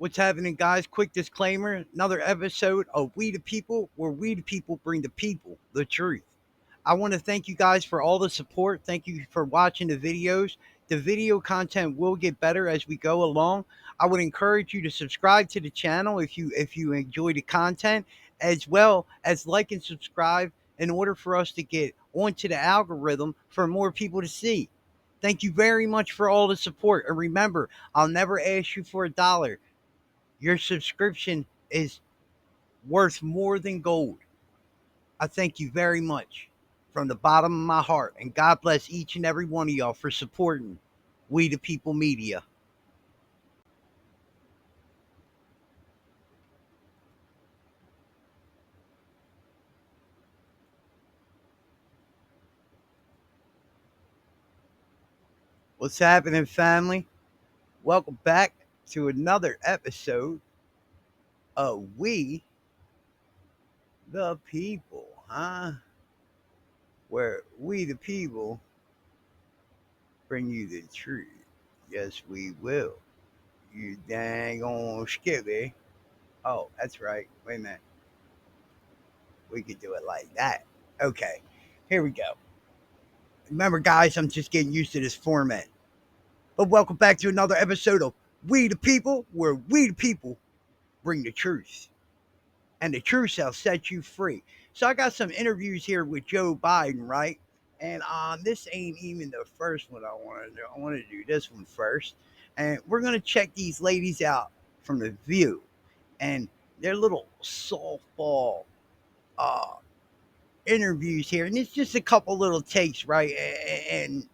What's happening, guys? Quick disclaimer, another episode of We the People, where we the people bring the people the truth. I want to thank you guys for all the support. Thank you for watching the videos. The video content will get better as we go along. I would encourage you to subscribe to the channel if you enjoy the content, as well as like and subscribe in order for us to get onto the algorithm for more people to see. Thank you very much for all the support. And remember, I'll never ask you for a dollar. Your subscription is worth more than gold. I thank you very much from the bottom of my heart. And God bless each and every one of y'all for supporting We the People Media. What's happening, family? Welcome back to another episode of We the People, huh? Where we the people bring you the truth. Yes, we will. You dang on skilly. Oh, that's right. Wait a minute. We could do it like that. Okay, here we go. Remember, guys, I'm just getting used to this format. But welcome back to another episode of We the People, where we the people bring the truth. And the truth shall set you free. So I got some interviews here with Joe Biden, right? And this ain't even the first one I want to do. I want to do this one first. And we're going to check these ladies out from the view. And their little softball uh, interviews here, and it's just a couple little takes, right? And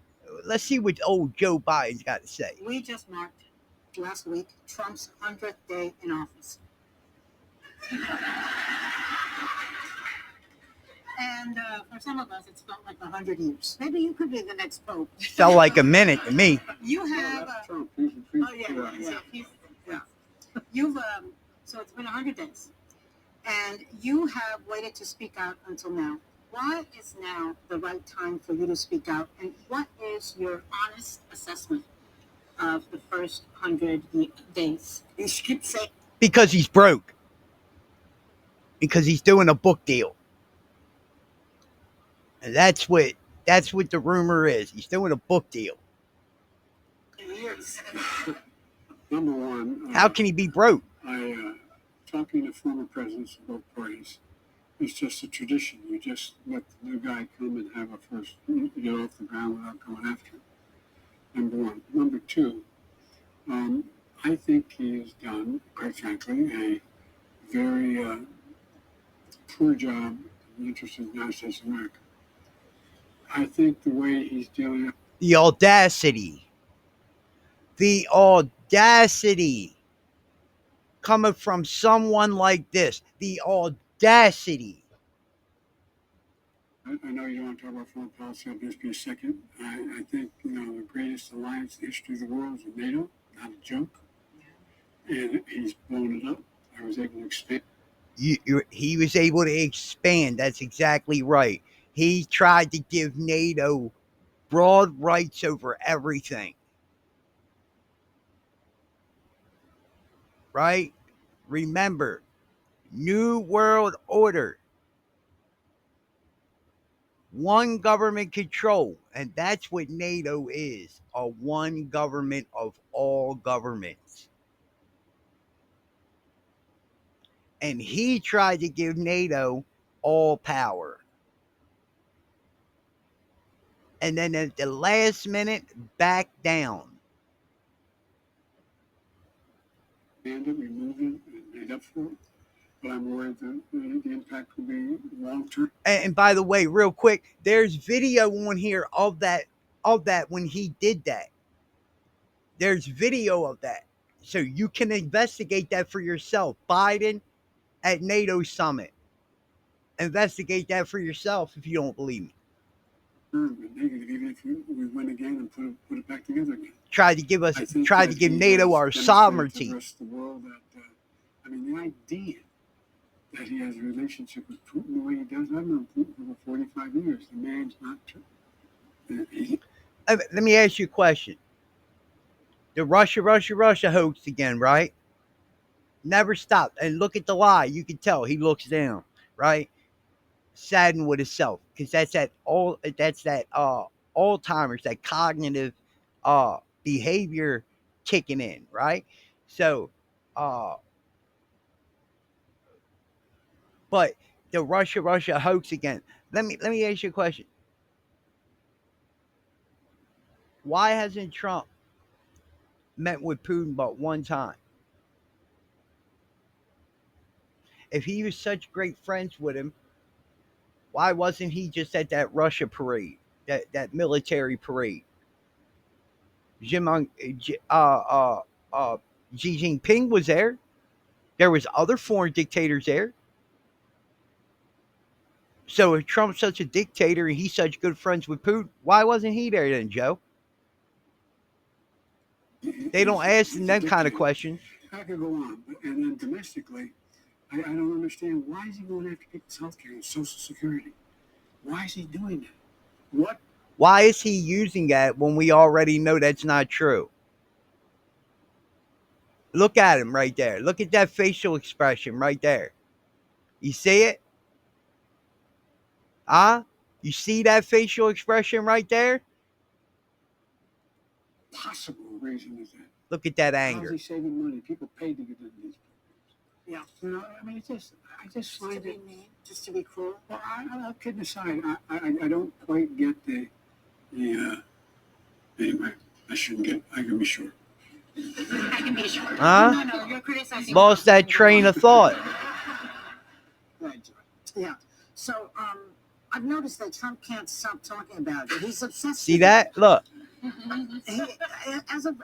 let's see what old Joe Biden's got to say. We just marked last week Trump's 100th day in office. And for some of us, it's felt like 100 years. Maybe you could be the next pope. Felt like a minute to me. You have. Oh, yeah. You've. So it's been 100 days. And you have waited to speak out until now. Why is now the right time for you to speak out? And what is your honest assessment of the first 100 days? Because he's broke. Because he's doing a book deal. And that's what the rumor is. He's doing a book deal. Years. Number one, How can he be broke? Talking to former presidents of both parties is just a tradition. You just let the new guy come and have a first get off the ground without going after him. Number one. Number two, I think he has done, quite frankly, a very poor job in the interest of the United States of America. I think the way he's dealing. The audacity. The audacity. Coming from someone like this. The audacity. I know you don't want to talk about foreign policy. I'll just be a second. I think, the greatest alliance in the history of the world is with NATO. Not a joke. And he's blown it up. I was able to expand. He was able to expand. That's exactly right. He tried to give NATO broad rights over everything. Right? Remember, New World Order. One government control. And that's what NATO is. A one government of all governments. And he tried to give NATO all power. And then at the last minute, back down. And remove it and made up for it. But I'm worried that the impact will be long term. And by the way, real quick, there's video on here of that when he did that. There's video of that. So you can investigate that for yourself. Biden at NATO summit. Investigate that for yourself if you don't believe me. Negative, even if we win again and put it back together again. Tried to give NATO our sovereignty. The rest of the world that, the idea that he has a relationship with Putin the way he does, I've known Putin for 45 years. The man's not true. Let me ask you a question. The Russia hoax again, right? Never stopped. And look at the lie. You can tell he looks down, right? Saddened with himself. Because that's that Alzheimer's, that cognitive behavior kicking in, right? So uh but the Russia hoax again. Let me ask you a question. Why hasn't Trump met with Putin but one time? If he was such great friends with him, why wasn't he just at that Russia parade, that military parade? Jim, uh, Xi Jinping was there. There was other foreign dictators there. So if Trump's such a dictator and he's such good friends with Putin, why wasn't he there then, Joe? They don't ask them that kind of questions. I could go on, and then domestically, I don't understand why is he going after people's health care and Social Security? Why is he doing that? What? Why is he using that when we already know that's not true? Look at him right there. Look at that facial expression right there. You see it? Huh? You see that facial expression right there? Possible reason is that? Look at that How's anger. he saving money? People paid to get into these programs. Yeah, I mean, I just find it mean, just to be cruel. Well, I'm kidding aside. I don't quite get anyway, I can be sure. I can be sure. Huh? No, you're criticizing. Lost that train of thought. Right. Yeah. So, I've noticed that Trump can't stop talking about it. He's obsessed. See that? Look. He, as of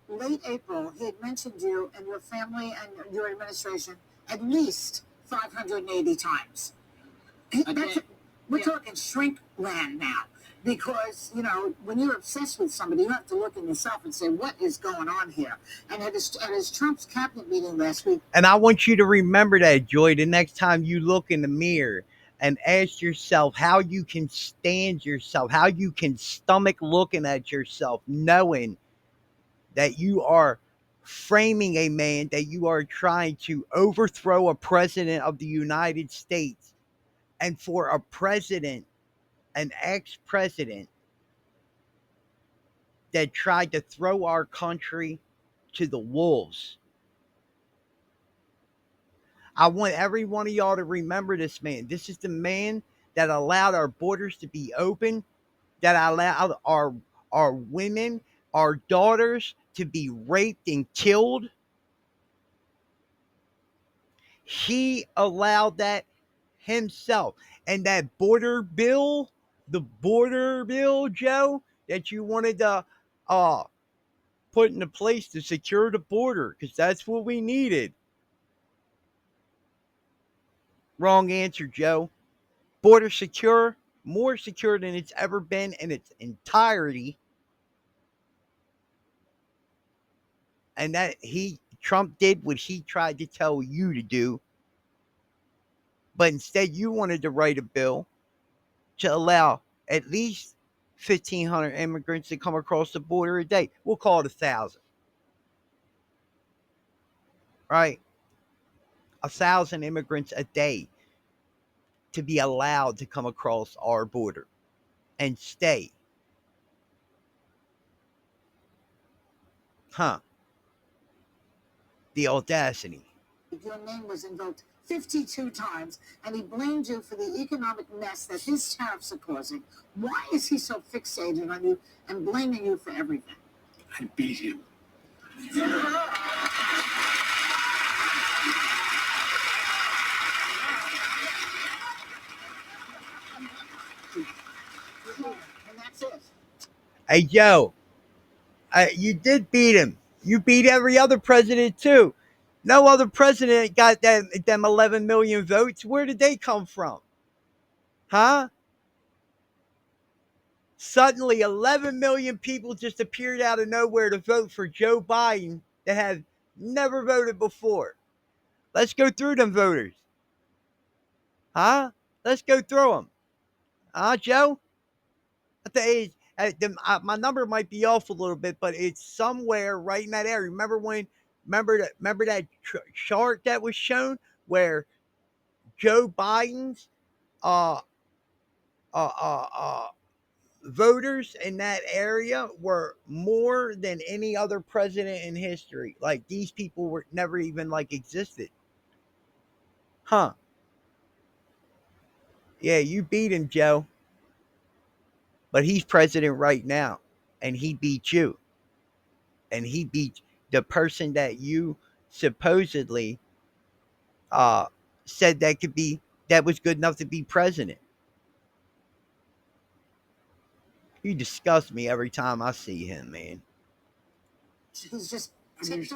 late April, he had mentioned you and your family and your administration at least 580 times. We're talking shrink land now. Because, when you're obsessed with somebody, you have to look at yourself and say, what is going on here? And at his Trump's cabinet meeting last week. And I want you to remember that, Joy, the next time you look in the mirror and ask yourself how you can stand yourself, how you can stomach looking at yourself, knowing that you are framing a man, that you are trying to overthrow a president of the United States. And for a president, an ex-president that tried to throw our country to the wolves. I want every one of y'all to remember this man. This is the man that allowed our borders to be open, that allowed our women, our daughters to be raped and killed. He allowed that himself. And that the border bill, Joe, that you wanted to put into place to secure the border, because that's what we needed. Wrong answer, Joe. Border secure, more secure than it's ever been in its entirety. And that Trump did what he tried to tell you to do. But instead, you wanted to write a bill to allow at least 1,500 immigrants to come across the border a day. We'll call it 1,000. Right? 1,000 immigrants a day to be allowed to come across our border and stay. Huh. The audacity. Your name was invoked 52 times, and he blamed you for the economic mess that his tariffs are causing. Why is he so fixated on you and blaming you for everything? I beat him. And that's it. Hey, Joe, you did beat him. You beat every other president, too. No other president got them 11 million votes. Where did they come from? Huh? Suddenly, 11 million people just appeared out of nowhere to vote for Joe Biden that have never voted before. Let's go through them voters. Huh? Let's go through them. Huh, Joe? My number might be off a little bit, but it's somewhere right in that area. Remember when Remember that chart that was shown where Joe Biden's uh, uh, uh, uh, voters in that area were more than any other president in history. Like these people were never even like existed. Huh. Yeah, you beat him, Joe. But he's president right now. And he beat you. And he beat the person that you supposedly uh said that was good enough to be president. You disgust me every time I see him, man. He's just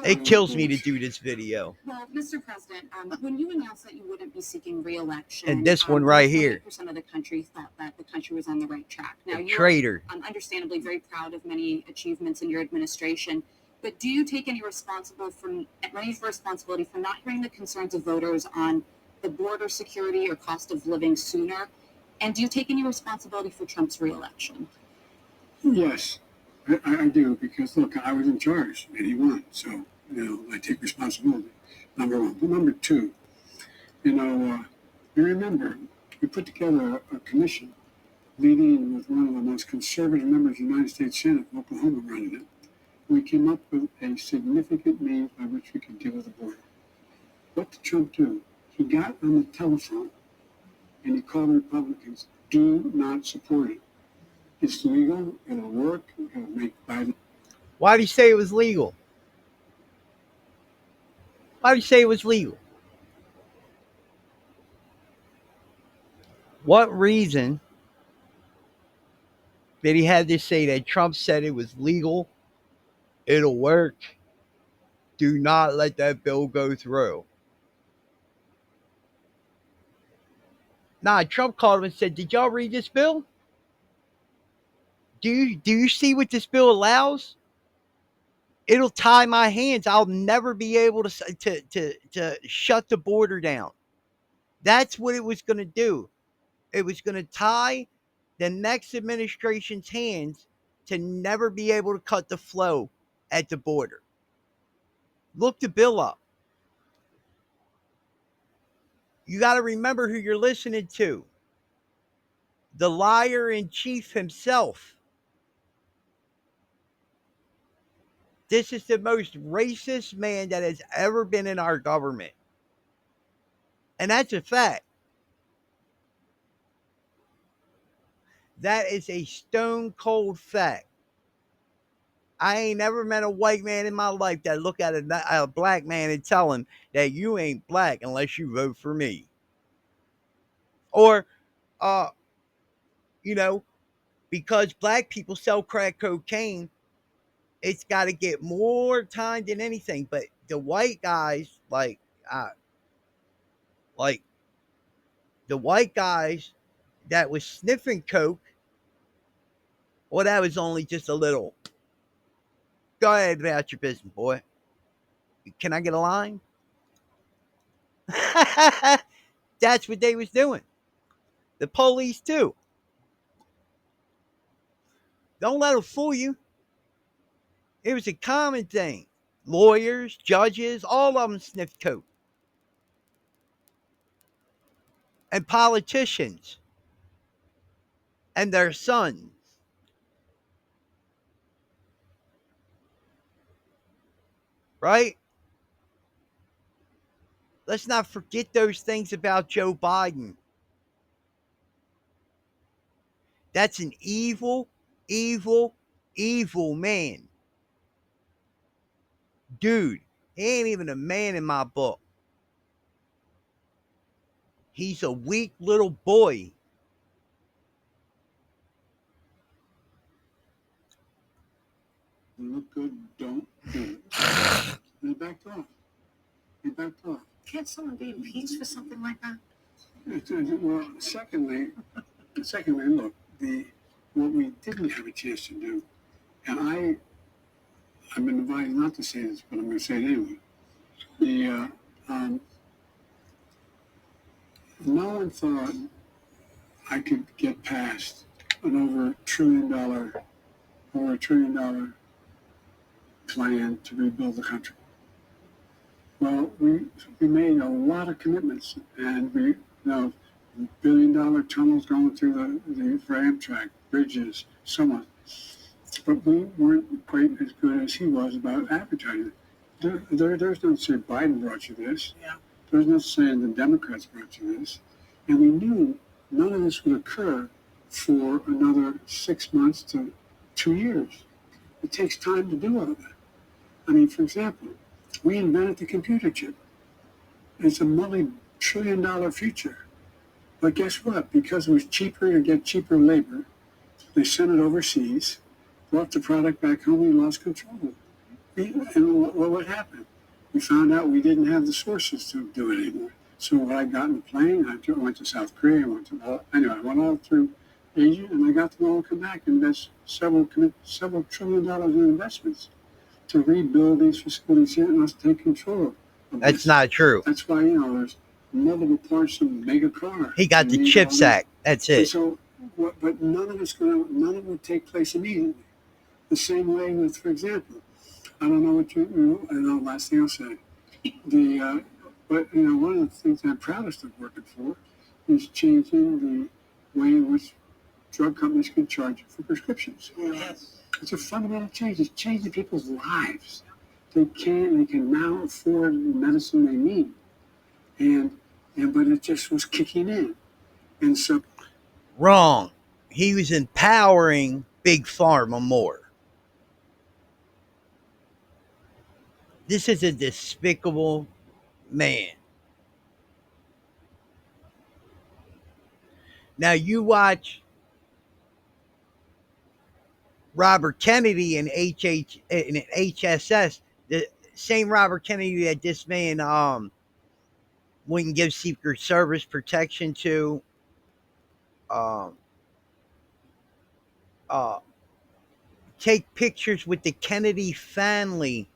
It kills me to do this video. Well, Mr. President, when you announced that you wouldn't be seeking re-election, And this one right here. 20% of the country thought that the country was on the right track. Now, you're Traitor. Understandably very proud of many achievements in your administration, but do you take any responsibility for not hearing the concerns of voters on the border security or cost of living sooner? And do you take any responsibility for Trump's re-election? Yes, I do, because look, I was in charge and he won, so I take responsibility. Number one, but number two, you remember we put together a commission leading with one of the most conservative members of the United States Senate, Oklahoma, running it. We came up with a significant means by which we could deal with the border. What did Trump do? He got on the telephone and he called Republicans. Do not support it. It's legal. It'll work. It'll make Biden. Why did he say it was legal? Why did he say it was legal? What reason did he have to say that Trump said it was legal? It'll work. Do not let that bill go through. Nah, Trump called him and said, did y'all read this bill? Do you see what this bill allows? It'll tie my hands. I'll never be able to shut the border down. That's what it was going to do. It was going to tie the next administration's hands to never be able to cut the flow at the border. Look the bill up. You got to remember who you're listening to. The liar in chief himself. This is the most racist man that has ever been in our government. And that's a fact. That is a stone cold fact. I ain't never met a white man in my life that look at a black man and tell him that you ain't black unless you vote for me. Or, uh, because black people sell crack cocaine, it's got to get more time than anything. But the white guys, like the white guys that was sniffing coke, well, that was only just a little. Go ahead about your business, boy. Can I get a line? That's what they was doing. The police too. Don't let them fool you. It was a common thing. Lawyers, judges, all of them sniffed coke. And politicians and their sons. Right? Let's not forget those things about Joe Biden. That's an evil, evil, evil man. Dude, he ain't even a man in my book. He's a weak little boy. Look good, don't do it. They backed off. Can't someone be impeached for something like that? Well, secondly, look, what we didn't have a chance to do, and I've been advised not to say this, but I'm going to say it anyway. No one thought I could get past an over $1 trillion plan to rebuild the country. Well, we made a lot of commitments, and we, $1 billion tunnels going through the for Amtrak, bridges, so on. But we weren't quite as good as he was about advertising. There's no saying Biden brought you this. Yeah. There's no saying the Democrats brought you this. And we knew none of this would occur for another 6 months to 2 years. It takes time to do all of that. I mean, for example, we invented the computer chip. It's a multi-trillion-dollar future. But guess what? Because it was cheaper to get cheaper labor, they sent it overseas, brought the product back home, we lost control of it. And what happened? We found out we didn't have the sources to do it anymore. So when I got in the plane, I went to South Korea, I went all through Asia, and I got them all to come back and invest several $trillion in investments to rebuild these facilities here and us take control of That's this. not true. That's why, there's multiple parts of mega car. He got the CHIPS Act. That's And it. so, but none of it would take place immediately. The same way with, for example, I don't know what I know. Last thing I'll say, but one of the things I'm proudest of working for is changing the way in which drug companies can charge you for prescriptions. Yes. It's a fundamental change. It's changing people's lives. They can now afford the medicine they need, but it just was kicking in, and so Wrong. He was empowering Big Pharma more. This is a despicable man. Now you watch Robert Kennedy and HSS, the same Robert Kennedy that this man wouldn't give Secret Service protection to. Um, uh, take pictures with the Kennedy family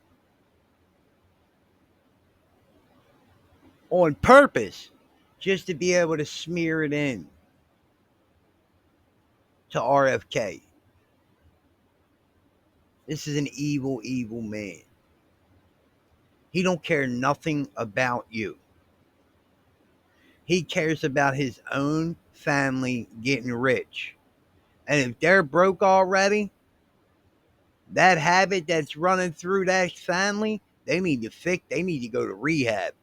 on purpose just to be able to smear it in to RFK. This is an evil, evil man. He don't care nothing about you. He cares about his own family getting rich. And if they're broke already, that habit that's running through that family, they need to fix. They need to go to rehab.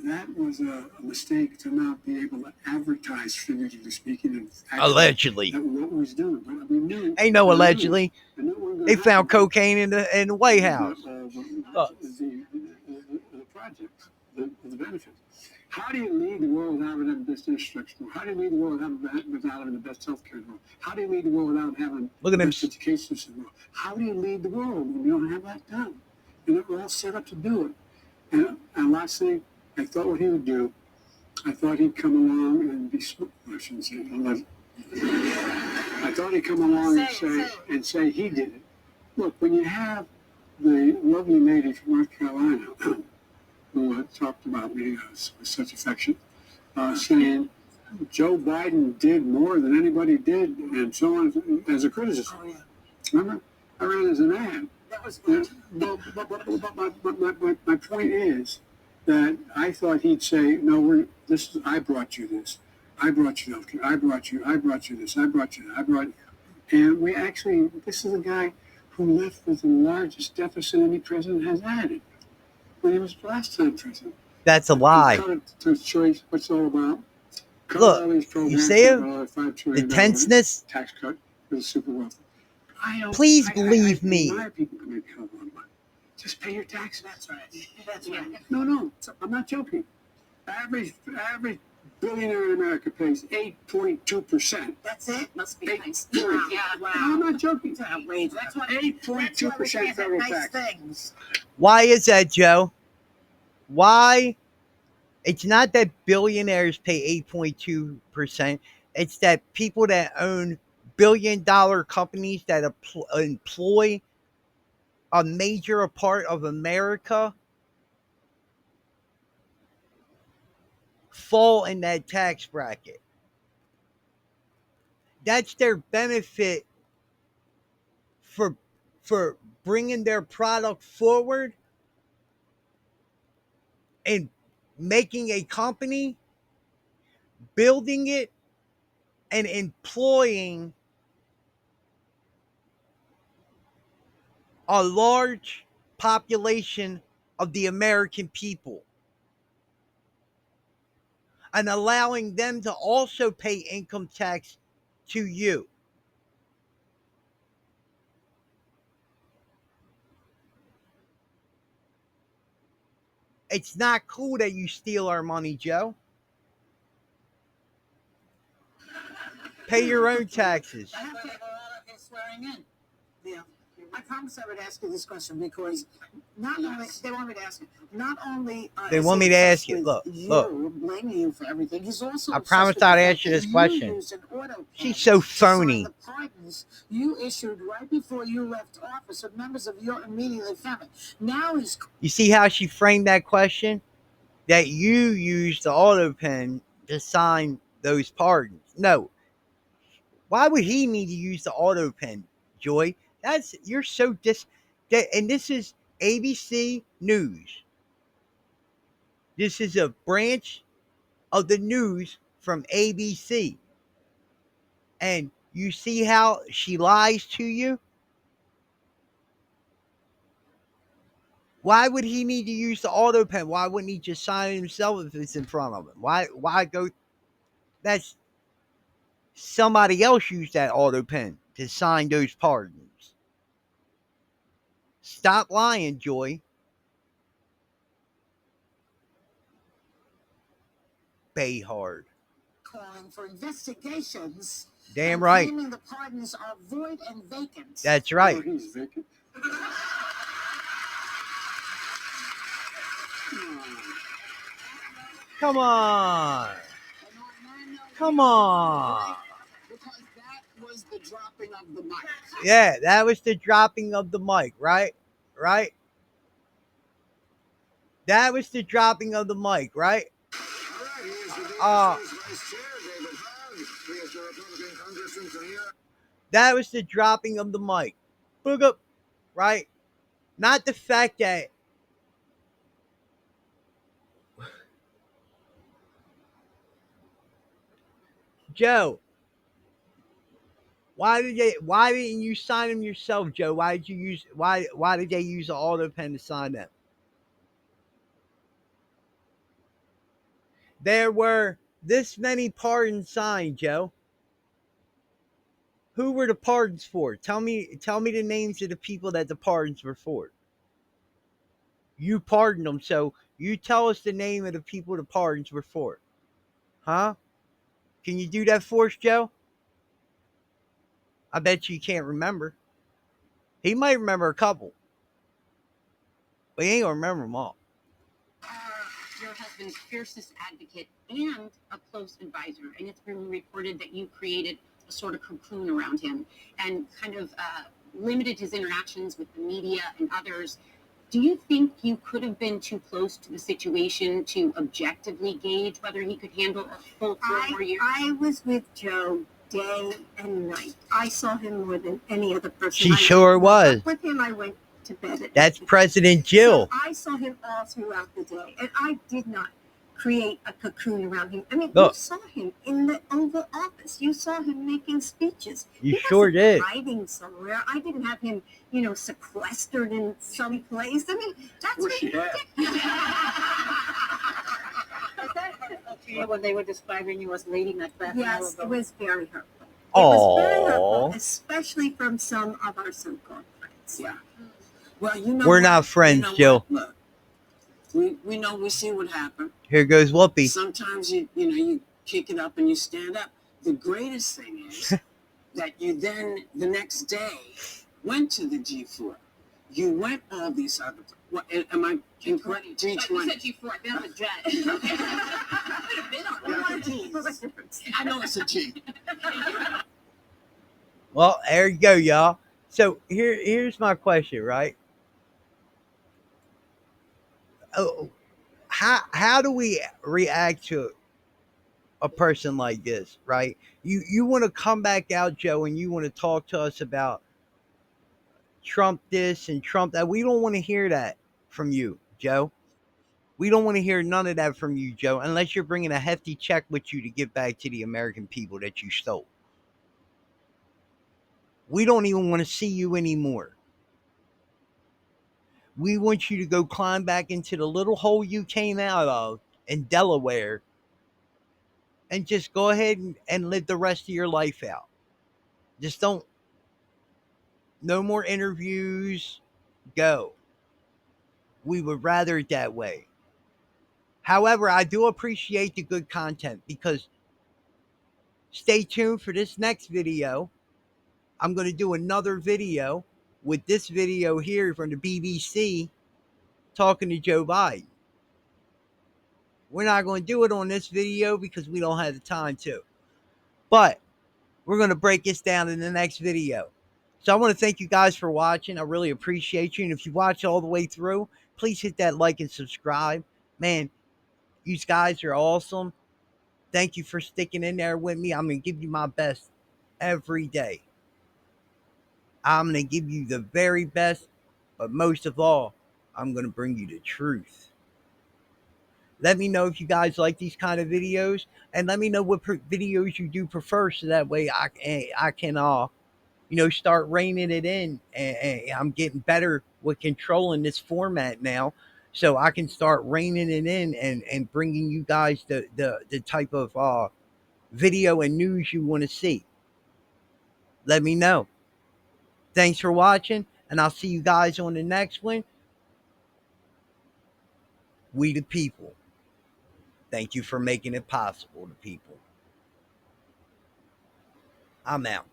that was a mistake to not be able to advertise, figuratively speaking, and Allegedly, what was doing. But we knew. ain't no allegedly. I knew it wasn't They gonna found happen. cocaine in the White House. The projects, the benefits. How do you lead the world without having the best infrastructure? How do you lead the world without having the best healthcare in the world? How do you lead the world without having Look at the him. best education system in the world? How do you lead the world when you don't have that done? And we're all set up to do it. And last thing, I thought what he would do, I thought he'd come along and be smart. I shouldn't say it. I thought he'd come along and say he did it. Look, when you have the lovely lady from North Carolina who talked about me with such affection, saying Joe Biden did more than anybody did, and so on, as a criticism. Oh, yeah. Remember? I ran as an ad. That was good. But my point is that I thought he'd say, no, I brought you this. I brought you healthcare. I brought you this. I brought you that. And this is a guy who left with the largest deficit any president has added when he was last time president. That's a lie. Cut it to CHEIF, what's it all about? Cut Look, all these programs, you see it? $5 The trillion tenseness. tax cut for the super wealthy. Please believe me. I admire people who make hell of a lot of money. Just pay your taxes. That's right. That's right. No, I'm not joking. Average billionaire in America pays 8.2%. That's it. Must be nice. Wow. Yeah, wow. No, I'm not joking. It's outrageous. That's what 8.2% federal nice tax. things. Why is that, Joe? Why? It's not that billionaires pay 8.2%. It's that people that own billion-dollar companies that employ a major part of America fall in that tax bracket. That's their benefit for bringing their product forward in making a company, building it, and employing a large population of the American people and allowing them to also pay income tax to you. It's not cool that you steal our money, Joe. Pay your own taxes. I have to have a lot of his swearing in. Yeah. I promised I would ask you this question because not only they want me to ask you, not only They is want he me to obsessed ask you. with Look. blaming you for everything. He's also I obsessed promised with the I'd fact ask you that this question. used an auto pen She's so to sign phony. the pardons you issued right before you left office with members of your immediate family. Now he's You see how she framed that question? That you used the auto pen to sign those pardons. No. Why would he need to use the auto pen, Joy? You're so and this is ABC News. This is a branch of the news from ABC. And you see how she lies to you? Why would he need to use the auto pen? Why wouldn't he just sign it himself if it's in front of him? Why go? That's somebody else used that auto pen to sign those pardons. Stop lying, Joy. Bayhard. calling for investigations Damn and right. claiming the pardons are void and vacant. That's right. Oh, he's vacant. Come on. Come on. on. Because that was the dropping of the mic. Yeah, that was the dropping of the mic, right? Right? That was the dropping of the mic, right? That was the dropping of the mic. Boog up, right? Not the fact that Joe, why didn't you sign them yourself, Joe? Why did they use the auto pen to sign them? There were this many pardons signed, Joe. Who were the pardons for? Tell me the names of the people that the pardons were for. You pardoned them, so you tell us the name of the people the pardons were for. Huh? Can you do that for us, Joe? I bet you can't remember. He might remember a couple, but he ain't gonna remember them all. Your husband's fiercest advocate and a close advisor, and it's been reported that you created a sort of cocoon around him and kind of limited his interactions with the media and others. Do you think you could have been too close to the situation to objectively gauge whether he could handle a full 4 more years? I was with Joe day and night. I saw him more than any other person. She sure was. With him, I went to bed. That's President Jill. So I saw him all throughout the day, and I did not create a cocoon around him. I mean, Look. You saw him in the Oval Office. You saw him making speeches. You He sure wasn't did. hiding somewhere. I didn't have him, sequestered in some place. I mean, that's Where's she at? when they were describing you as Lady Macbeth. Yes, it was very hurtful. It Aww. was very hurtful, especially from some of our so-called friends. Yeah. Well, We're not friends, Jill. Look, we know, we see what happened. Here goes Whoopi. Sometimes you kick it up and you stand up. The greatest thing is that you then the next day went to the G4. You went all these other. What am I incorrect? You said G20. G4. That's a jet. I know it's a G. Well, there you go, y'all. So here's my question, right? Oh, how do we react to a person like this, right? You want to come back out, Joe, and you want to talk to us about Trump this and Trump that. We don't want to hear that from you, Joe. We don't want to hear none of that from you, Joe, unless you're bringing a hefty check with you to give back to the American people that you stole. We don't even want to see you anymore. We want you to go climb back into the little hole you came out of in Delaware and just go ahead and live the rest of your life out. Just don't, no more interviews. Go. We would rather it that way. However, I do appreciate the good content because stay tuned for this next video. I'm going to do another video with this video here from the BBC talking to Joe Biden. We're not going to do it on this video because we don't have the time to. But we're going to break this down in the next video. So I want to thank you guys for watching. I really appreciate you. And if you watch all the way through, please hit that like and subscribe. Man, you guys are awesome. Thank you for sticking in there with me. I'm going to give you my best every day. I'm going to give you the very best. But most of all, I'm going to bring you the truth. Let me know if you guys like these kind of videos. And let me know what videos you do prefer. So that way I can start reining it in. And I'm getting better with controlling this format now, so I can start reining it in and bringing you guys the type of video and news you want to see. Let me know. Thanks for watching, and I'll see you guys on the next one. We the people. Thank you for making it possible, the people. I'm out.